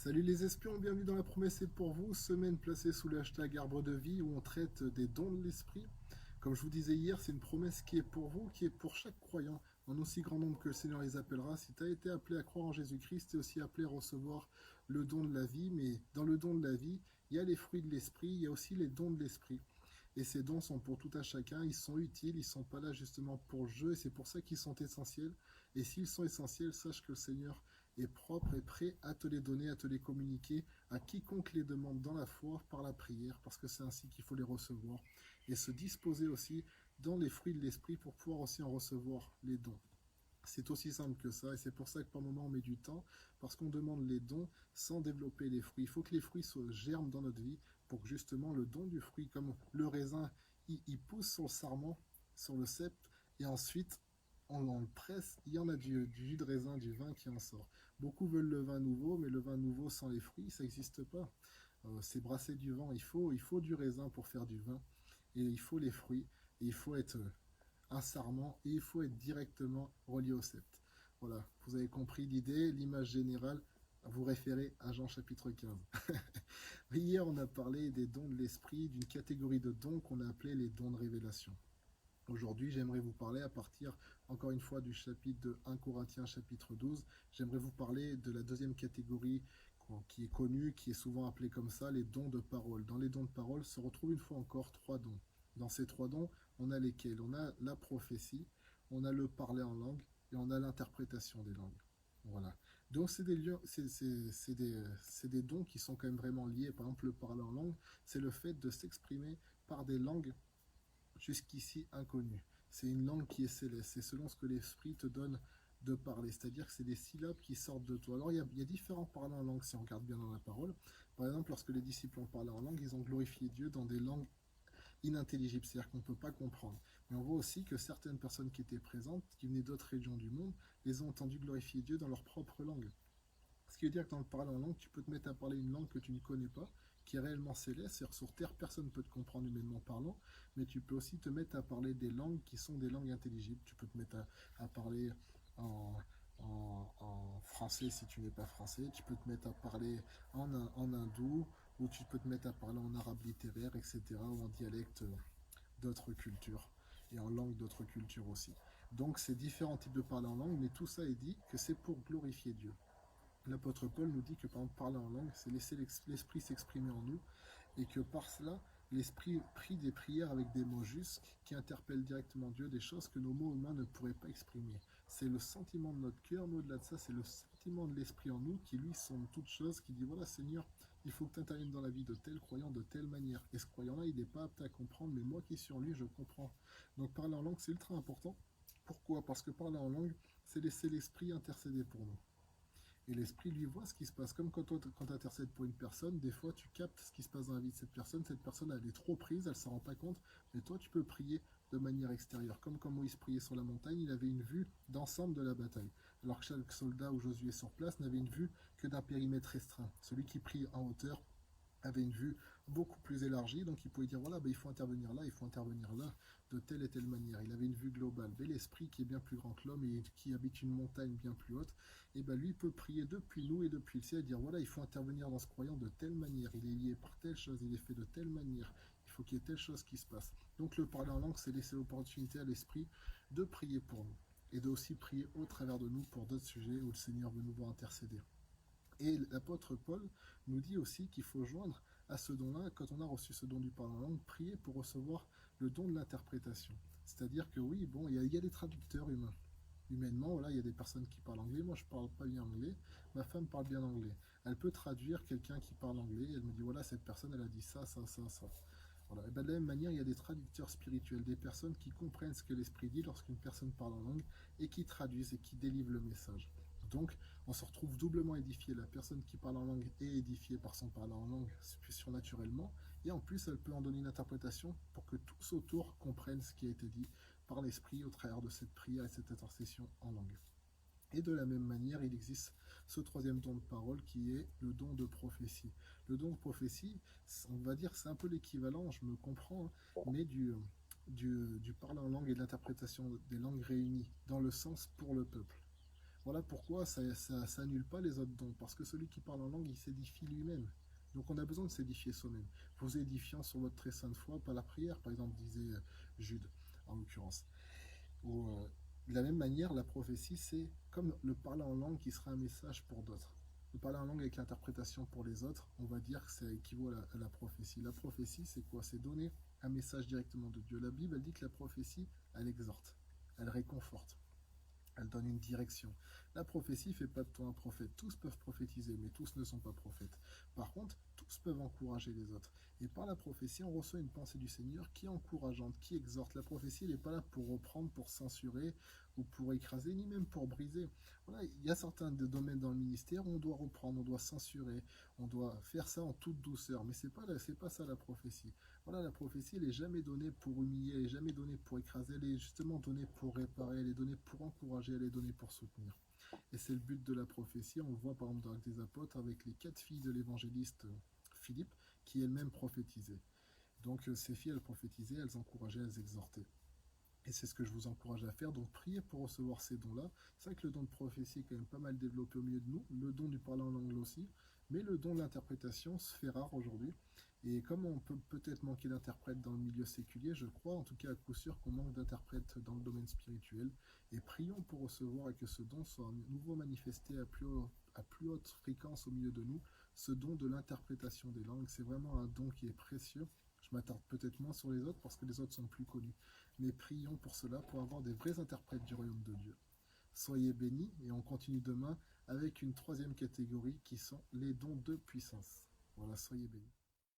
Salut les espions, bienvenue dans La Promesse est pour vous, semaine placée sous le hashtag Arbre de Vie où on traite des dons de l'esprit. Comme je vous disais hier, c'est une promesse qui est pour vous, qui est pour chaque croyant, en aussi grand nombre que le Seigneur les appellera. Si tu as été appelé à croire en Jésus-Christ, tu es aussi appelé à recevoir le don de la vie, mais dans le don de la vie, il y a les fruits de l'esprit, il y a aussi les dons de l'esprit. Et ces dons sont pour tout un chacun, ils sont utiles, ils sont pas là justement pour le jeu, et c'est pour ça qu'ils sont essentiels. Et s'ils sont essentiels, sache que le Seigneur est propre et prêt à te les donner, à te les communiquer, à quiconque les demande dans la foi, par la prière, parce que c'est ainsi qu'il faut les recevoir. Et se disposer aussi dans les fruits de l'esprit pour pouvoir aussi en recevoir les dons. C'est aussi simple que ça, et c'est pour ça que par moment on met du temps, parce qu'on demande les dons sans développer les fruits. Il faut que les fruits germent dans notre vie pour que justement le don du fruit, comme le raisin, il pousse sur le sarment, sur le cep, et ensuite on le presse, il y en a du jus de raisin, du vin qui en sort. Beaucoup veulent le vin nouveau, mais le vin nouveau sans les fruits, ça n'existe pas. C'est brasser du vin, il faut du raisin pour faire du vin, et il faut les fruits, et il faut être un sarment et il faut être directement relié au sept. Voilà, vous avez compris l'idée, l'image générale, vous référez à Jean chapitre 15. Hier, on a parlé des dons de l'esprit, d'une catégorie de dons qu'on a appelé les dons de révélation. Aujourd'hui, j'aimerais vous parler à partir, encore une fois, du chapitre de 1 Corinthiens, chapitre 12. J'aimerais vous parler de la deuxième catégorie qui est connue, qui est souvent appelée comme ça, les dons de parole. Dans les dons de parole se retrouvent une fois encore trois dons. Dans ces trois dons, on a lesquels? On a la prophétie, on a le parler en langue et on a l'interprétation des langues. Voilà. Donc c'est des dons qui sont quand même vraiment liés. Par exemple, le parler en langue, c'est le fait de s'exprimer par des langues jusqu'ici inconnu. C'est une langue qui est céleste. C'est selon ce que l'esprit te donne de parler. C'est-à-dire que c'est des syllabes qui sortent de toi. Alors il y a différents parlants en langue si on regarde bien dans la parole. Par exemple, lorsque les disciples ont parlé en langue, ils ont glorifié Dieu dans des langues inintelligibles, c'est-à-dire qu'on ne peut pas comprendre. Mais on voit aussi que certaines personnes qui étaient présentes, qui venaient d'autres régions du monde, les ont entendu glorifier Dieu dans leur propre langue. Ce qui veut dire que dans le parler en langue, tu peux te mettre à parler une langue que tu ne connais pas, qui est réellement céleste, c'est-à-dire sur Terre, personne ne peut te comprendre humainement parlant, mais tu peux aussi te mettre à parler des langues qui sont des langues intelligibles. Tu peux te mettre à parler en, en français si tu n'es pas français, tu peux te mettre à parler en hindou, ou tu peux te mettre à parler en arabe littéraire, etc., ou en dialecte d'autres cultures, et en langue d'autres cultures aussi. Donc c'est différents types de parler en langue, mais tout ça est dit que c'est pour glorifier Dieu. L'apôtre Paul nous dit que par exemple parler en langue, c'est laisser l'esprit s'exprimer en nous, et que par cela, l'esprit prie des prières avec des mots justes qui interpellent directement Dieu, des choses que nos mots humains ne pourraient pas exprimer. C'est le sentiment de notre cœur, mais au-delà de ça, c'est le sentiment de l'esprit en nous qui lui sonde toute chose, qui dit voilà Seigneur, il faut que tu interviennes dans la vie de tel croyant de telle manière. Et ce croyant-là, il n'est pas apte à comprendre, mais moi qui suis en lui, je comprends. Donc parler en langue, c'est ultra important. Pourquoi? Parce que parler en langue, c'est laisser l'esprit intercéder pour nous. Et l'esprit lui voit ce qui se passe. Comme quand toi, quand tu intercèdes pour une personne, des fois tu captes ce qui se passe dans la vie de cette personne elle est trop prise, elle ne s'en rend pas compte, mais toi tu peux prier de manière extérieure. Comme quand Moïse priait sur la montagne, il avait une vue d'ensemble de la bataille. Alors que chaque soldat ou Josué sur place n'avait une vue que d'un périmètre restreint. Celui qui prie en hauteur avait une vue beaucoup plus élargie, donc il pouvait dire voilà, ben, il faut intervenir là, il faut intervenir là, de telle et telle manière. Il avait une vue globale. Mais l'esprit qui est bien plus grand que l'homme et qui habite une montagne bien plus haute, et ben lui peut prier depuis nous et depuis le ciel et dire voilà, il faut intervenir dans ce croyant de telle manière, il est lié par telle chose, il est fait de telle manière, il faut qu'il y ait telle chose qui se passe. Donc le parler en langue, c'est laisser l'opportunité à l'esprit de prier pour nous et de aussi prier au travers de nous pour d'autres sujets où le Seigneur veut nous voir intercéder. Et l'apôtre Paul nous dit aussi qu'il faut joindre à ce don-là, quand on a reçu ce don du parler en langue, prier pour recevoir le don de l'interprétation. C'est-à-dire que oui, bon, il y a des traducteurs humains. Humainement, voilà, il y a des personnes qui parlent anglais. Moi, je parle pas bien anglais. Ma femme parle bien anglais. Elle peut traduire quelqu'un qui parle anglais. Elle me dit voilà, cette personne, elle a dit ça, ça, ça, ça. Voilà. Et ben, de la même manière, il y a des traducteurs spirituels, des personnes qui comprennent ce que l'esprit dit lorsqu'une personne parle en langue et qui traduisent et qui délivrent le message. Donc, on se retrouve doublement édifié. La personne qui parle en langue est édifiée par son parler en langue surnaturellement, et en plus, elle peut en donner une interprétation pour que tous autour comprennent ce qui a été dit par l'esprit au travers de cette prière et cette intercession en langue. Et de la même manière, il existe ce troisième don de parole qui est le don de prophétie. Le don de prophétie, on va dire, c'est un peu l'équivalent, je me comprends, hein, mais du parler en langue et de l'interprétation des langues réunies, dans le sens pour le peuple. Voilà pourquoi ça annule pas les autres dons, parce que celui qui parle en langue, il s'édifie lui-même. Donc on a besoin de s'édifier soi-même. Vous édifiant sur votre très sainte foi, pas la prière, par exemple, disait Jude, en l'occurrence. Ou, de la même manière, la prophétie, c'est comme le parler en langue qui sera un message pour d'autres. Le parler en langue avec l'interprétation pour les autres, on va dire que ça équivaut à la prophétie. La prophétie, c'est quoi? C'est donner un message directement de Dieu. La Bible, elle dit que la prophétie, elle exhorte, elle réconforte, elle donne une direction. La prophétie fait pas de toi un prophète. Tous peuvent prophétiser, mais tous ne sont pas prophètes. Par contre, tous peuvent encourager les autres. Et par la prophétie, on reçoit une pensée du Seigneur qui est encourageante, qui exhorte. La prophétie, elle n'est pas là pour reprendre, pour censurer ou pour écraser, ni même pour briser. Voilà, il y a certains domaines dans le ministère où on doit reprendre, on doit censurer, on doit faire ça en toute douceur. Mais c'est pas ça la prophétie. Voilà, la prophétie, elle n'est jamais donnée pour humilier, elle n'est jamais donnée pour écraser, elle est justement donnée pour réparer, elle est donnée pour encourager, elle est donnée pour soutenir. Et c'est le but de la prophétie. On le voit par exemple dans les apôtres avec les 4 filles de l'évangéliste Philippe qui elles-mêmes prophétisaient. Donc ces filles, elles prophétisaient, elles encourageaient, elles exhortaient. Et c'est ce que je vous encourage à faire. Donc priez pour recevoir ces dons-là. C'est vrai que le don de prophétie est quand même pas mal développé au milieu de nous. Le don du parler en langue aussi. Mais le don de l'interprétation se fait rare aujourd'hui. Et comme on peut peut-être manquer d'interprètes dans le milieu séculier, je crois en tout cas à coup sûr qu'on manque d'interprètes dans le domaine spirituel. Et prions pour recevoir et que ce don soit à nouveau manifesté à plus haute fréquence au milieu de nous. Ce don de l'interprétation des langues, c'est vraiment un don qui est précieux. Je m'attarde peut-être moins sur les autres parce que les autres sont plus connus. Mais prions pour cela, pour avoir des vrais interprètes du royaume de Dieu. Soyez bénis et on continue demain avec une troisième catégorie qui sont les dons de puissance. Voilà, soyez bénis.